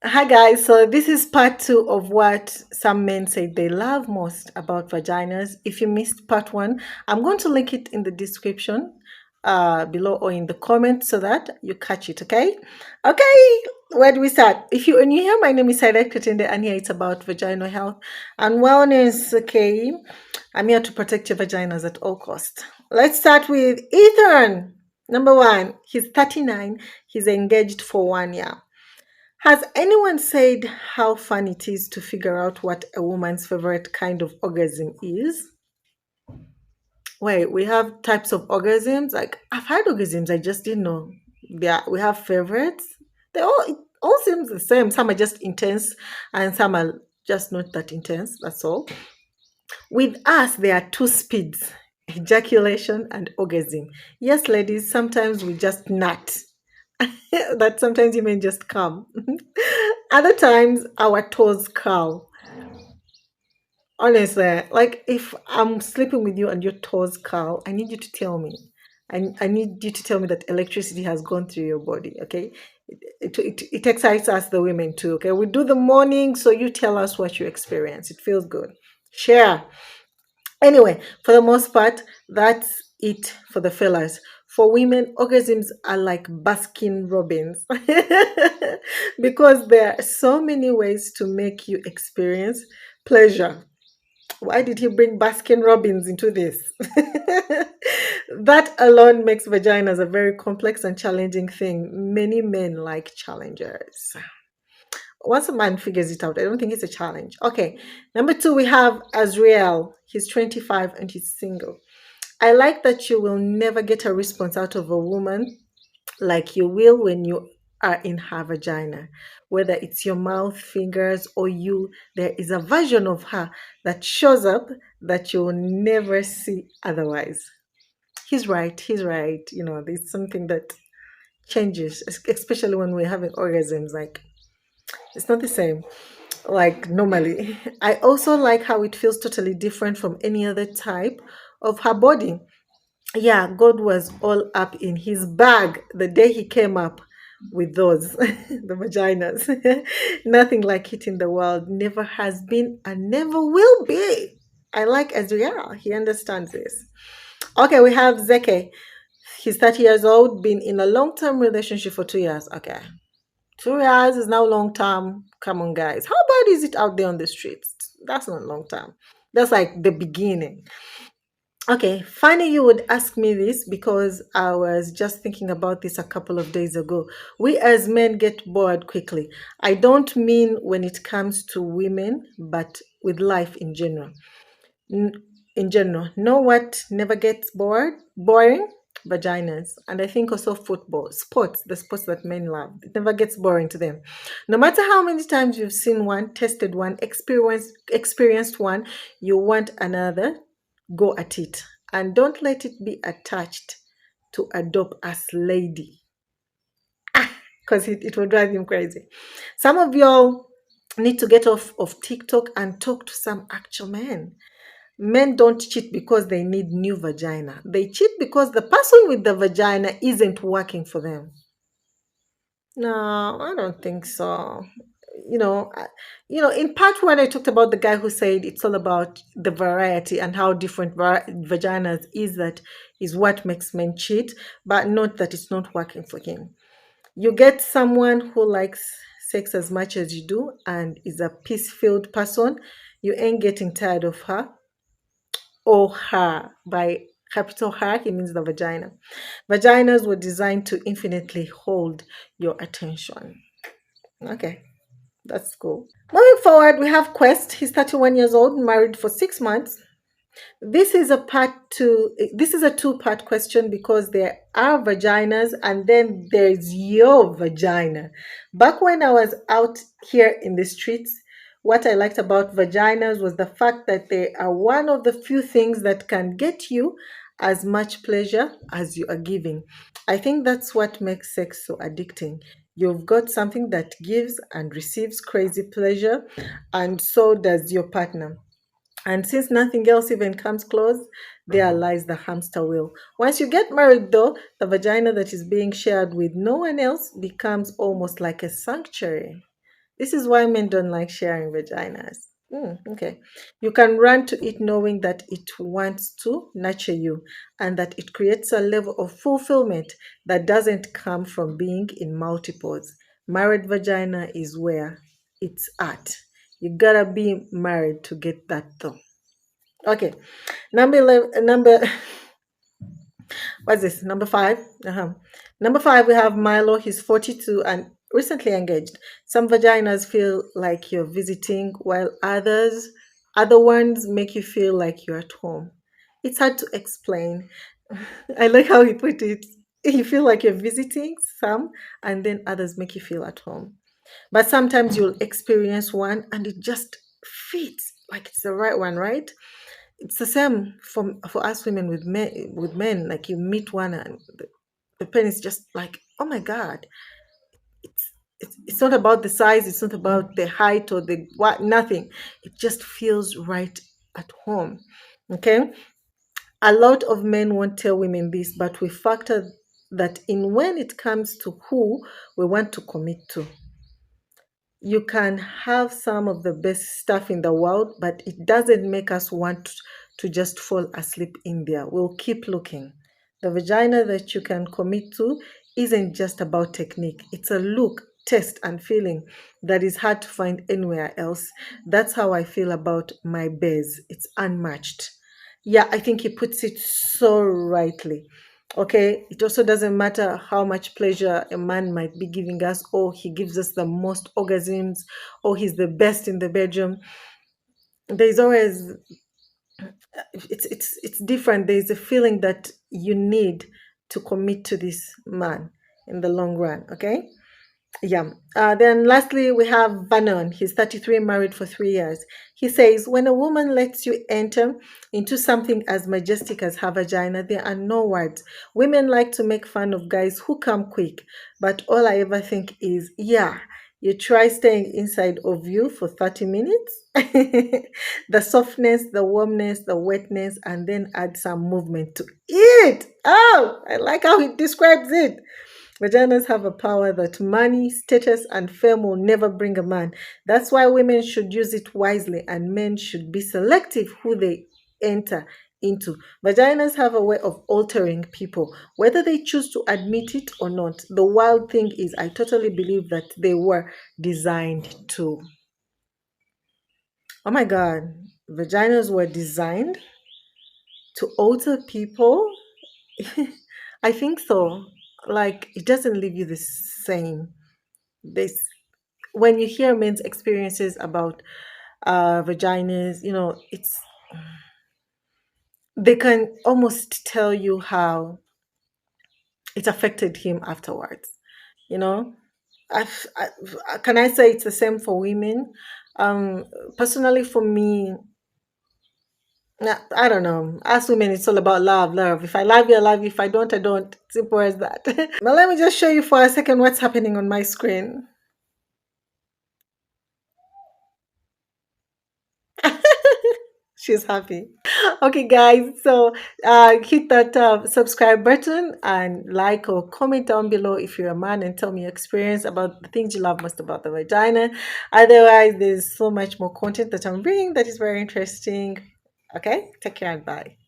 Hi guys, so this is part two of what some men say they love most about vaginas. If you missed part one, I'm going to link it in the description below or in the comments so that you catch it, okay? Okay, where do we start? If you're new here, my name is Saida Katinde and here it's about vaginal health and wellness, okay? I'm here to protect your vaginas at all costs. Let's start with Ethan. Number one, he's 39, he's engaged for 1 year. Has anyone said how fun it is to figure out what a woman's favorite kind of orgasm is? Wait, we have types of orgasms. Like I've had orgasms, I just didn't know. Yeah, we have favorites. It all seems the same. Some are just intense, and some are just not that intense. That's all. With us, there are two speeds: ejaculation and orgasm. Yes, ladies, sometimes we just nut. That sometimes you may just come. Other times our toes curl. Honestly, like if I'm sleeping with you and your toes curl, I need you to tell me. I need you to tell me that electricity has gone through your body, okay? It excites us, the women, too, okay? We do the morning, so you tell us what you experience. It feels good. Share. Anyway, for the most part, that's it for the fellas. For women, orgasms are like Baskin Robbins because there are so many ways to make you experience pleasure. Why did he bring Baskin Robbins into this? That alone makes vaginas a very complex and challenging thing. Many men like challengers. Once a man figures it out, I don't think it's a challenge. Okay, number two, we have Azriel. He's 25 and he's single. I like that you will never get a response out of a woman like you will when you are in her vagina. Whether it's your mouth, fingers, or you, there is a version of her that shows up that you'll never see otherwise. He's right, he's right. You know, there's something that changes, especially when we're having orgasms. Like, it's not the same like normally. I also like how it feels totally different from any other type of her body. Yeah, God was all up in his bag the day he came up with those, the vaginas. Nothing like it in the world. Never has been and never will be. I like Adriel. He understands this. Okay, we have Zeke. He's 30 years old, been in a long term relationship for 2 years. Okay. 2 years is now long term. Come on, guys. How bad is it out there on the streets? That's not long term. That's like the beginning. Okay, funny you would ask me this because I was just thinking about this a couple of days ago. We as men get bored quickly. I don't mean when it comes to women, but with life in general. N- in general, know what never gets bored? Boring? Vaginas. And I think also football, sports, the sports that men love. It never gets boring to them. No matter how many times you've seen one, tested one, experienced one, you want another, go at it. And don't let it be attached to a dope ass lady. Because it will drive him crazy. Some of y'all need to get off of TikTok and talk to some actual men. Men don't cheat because they need new vagina. They cheat because the person with the vagina isn't working for them. No, I don't think so. You know, in part one, I talked about the guy who said it's all about the variety and how different vaginas is what makes men cheat, but not that it's not working for him. You get someone who likes sex as much as you do and is a peace-filled person, you ain't getting tired of her or her. By capital her, he means the vagina. Vaginas were designed to infinitely hold your attention. Okay, that's cool. Moving forward, we have Quest. He's 31 years old, married for 6 months. This is a two-part question because there are vaginas and then there's your vagina. Back when I was out here in the streets, what I liked about vaginas was the fact that they are one of the few things that can get you as much pleasure as you are giving. I think that's what makes sex so addicting. You've got something that gives and receives crazy pleasure, and so does your partner. And since nothing else even comes close, there lies the hamster wheel. Once you get married, though, the vagina that is being shared with no one else becomes almost like a sanctuary. This is why men don't like sharing vaginas. Okay. You can run to it knowing that it wants to nurture you and that it creates a level of fulfillment that doesn't come from being in multiples. Married vagina is where it's at. You gotta be married to get that though. Okay. Number 11, number what's this? Number five. Number five, we have Milo. He's 42 and recently engaged. Some vaginas feel like you're visiting, while other ones make you feel like you're at home. It's hard to explain. I like how he put it. You feel like you're visiting some, and then others make you feel at home. But sometimes you'll experience one and it just fits like it's the right one, right? It's the same for us women with men. Like you meet one and the pen is just like, oh my god, it's not about the size, it's not about the height or the what, nothing. It just feels right at home. Okay, a lot of men won't tell women this, but we factor that in when it comes to who we want to commit to. You can have some of the best stuff in the world, but it doesn't make us want to just fall asleep in there. We'll keep looking. The vagina that you can commit to isn't just about technique, it's a look, taste, and feeling that is hard to find anywhere else. That's how I feel about my bez. It's unmatched. Yeah, I think he puts it so rightly. Okay, it also doesn't matter how much pleasure a man might be giving us, or he gives us the most orgasms, or he's the best in the bedroom. There's always it's different. There's a feeling that you need to commit to this man in the long run. Okay, yeah. Then lastly, we have Vanon. He's 33, married for 3 years. He says, when a woman lets you enter into something as majestic as her vagina, there are no words. Women like to make fun of guys who come quick, but all I ever think is, yeah, you try staying inside of you for 30 minutes. The softness, the warmness, the wetness, and then add some movement to it. Oh, I like how he describes it. Vaginas have a power that money, status, and fame will never bring a man. That's why women should use it wisely and men should be selective who they enter into. Vaginas have a way of altering people, whether they choose to admit it or not. The wild thing is, I totally believe that they were designed to. Oh my God, vaginas were designed to alter people. I think so. Like, it doesn't leave you the same. This when you hear men's experiences about vaginas, it's they can almost tell you how it affected him afterwards. You know, can I say it's the same for women? Personally, for me, I don't know. As women, it's all about love, love. If I love you, I love you. If I don't, I don't. Simple as that. But let me just show you for a second what's happening on my screen. She's happy. Okay, guys. So hit that subscribe button and like or comment down below if you're a man and tell me your experience about the things you love most about the vagina. Otherwise, there's so much more content that I'm bringing that is very interesting. Okay, take care and bye.